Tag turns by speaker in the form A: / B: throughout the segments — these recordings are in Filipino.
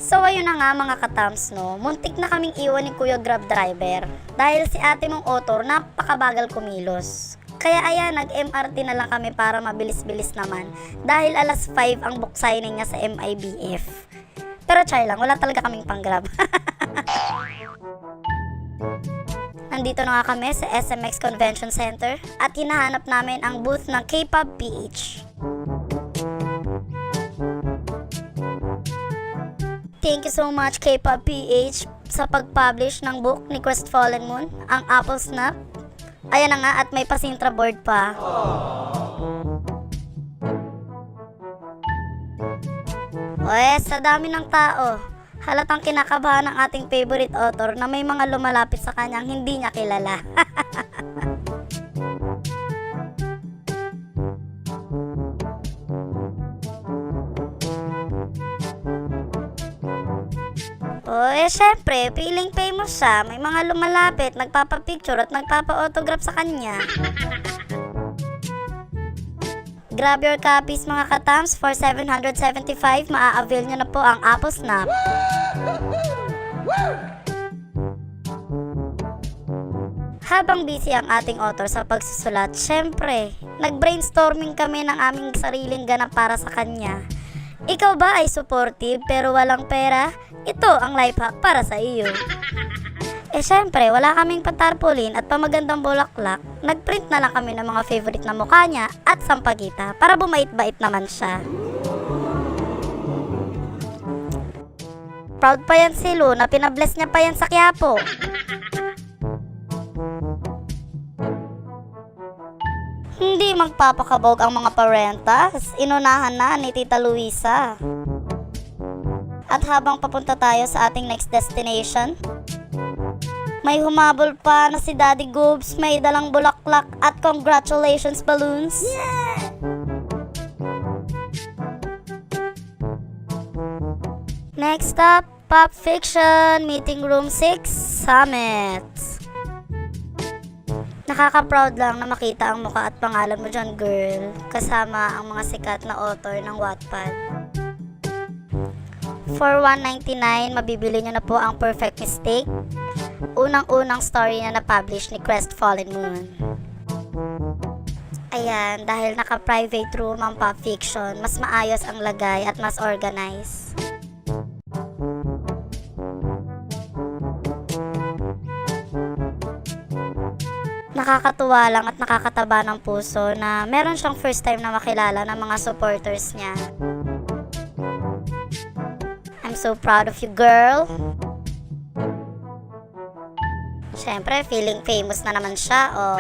A: So ayun na nga mga katams, no, muntik na kaming iwan ni Kuya Grab driver dahil si ate mong author napakabagal kumilos. Kaya ayan, nag-MRT na lang kami para mabilis-bilis naman dahil alas 5 ang book signing niya sa MIBF. Pero char lang, wala talaga kaming pang-grab. Nandito na nga kami sa SMX Convention Center at hinahanap namin ang booth ng K-Pop PH. Thank you so much K-Pop PH sa pag-publish ng book ni Crestfallen Moon, ang Apple Snap. Ayan na nga at may pasintra board pa. Oye, sa dami ng tao, halatang kinakabahan ng ating favorite author na may mga lumalapit sa kanyang hindi niya kilala. Syempre, feeling famous siya. May mga lumalapit, nagpapapicture at nagpapa-autograph sa kanya. Grab your copies mga katams for 775. Maa-avail nyo na po ang Apple Snap. Habang busy ang ating author sa pagsusulat, syempre, nag-brainstorming kami ng aming sariling ganap para sa kanya. Ikaw ba ay supportive pero walang pera? Ito ang life hack para sa iyo. Syempre, wala kaming patarpaulin at pamagandang bulaklak. Nagprint na lang kami ng mga favorite na mukha niya at sampagita para bumait-bait naman siya. Proud pa yan si Lu na pinabless niya pa yan sa Quiapo. Hindi magpapakabog ang mga parentas. Inunahan na ni Tita Luisa. At habang papunta tayo sa ating next destination, may humabol pa na si Daddy Goobs, may dalang bulaklak at congratulations balloons. Yeah! Next up, Pop Fiction Meeting Room 6 Summit. Nakaka-proud lang na makita ang mukha at pangalan mo dyan, girl, kasama ang mga sikat na author ng Wattpad. For $199, mabibili nyo na po ang Perfect Mistake, unang-unang story na na-publish ni Crestfallen Moon. Ayan, dahil naka-private room ang Pop Fiction, mas maayos ang lagay at mas organized. Nakakatuwa lang at nakakataba ng puso na meron siyang first time na makilala ng mga supporters niya. I'm so proud of you, girl. Siyempre, feeling famous na naman siya, oh.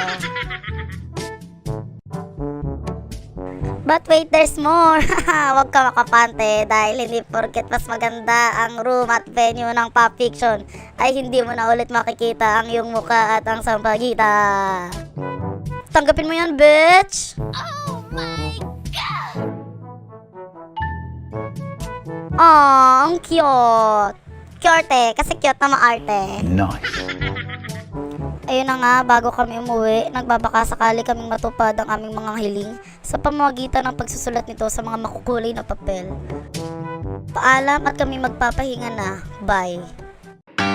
A: But wait, there's more. Huwag ka makapante dahil hindi porket mas maganda ang room at venue ng Pop Fiction ay hindi mo na ulit makikita ang iyong muka at ang sampagita. Tanggapin mo yan, bitch! Oh my God! Aww, ang cute! Cute kasi cute na maarte.
B: Nice!
A: Ayun na nga, bago kami umuwi, nagbabaka sakali kaming matupad ang aming mga hiling sa pamamagitan ng pagsusulat nito sa mga makukulay na papel. Paalam at kami magpapahinga na. Bye!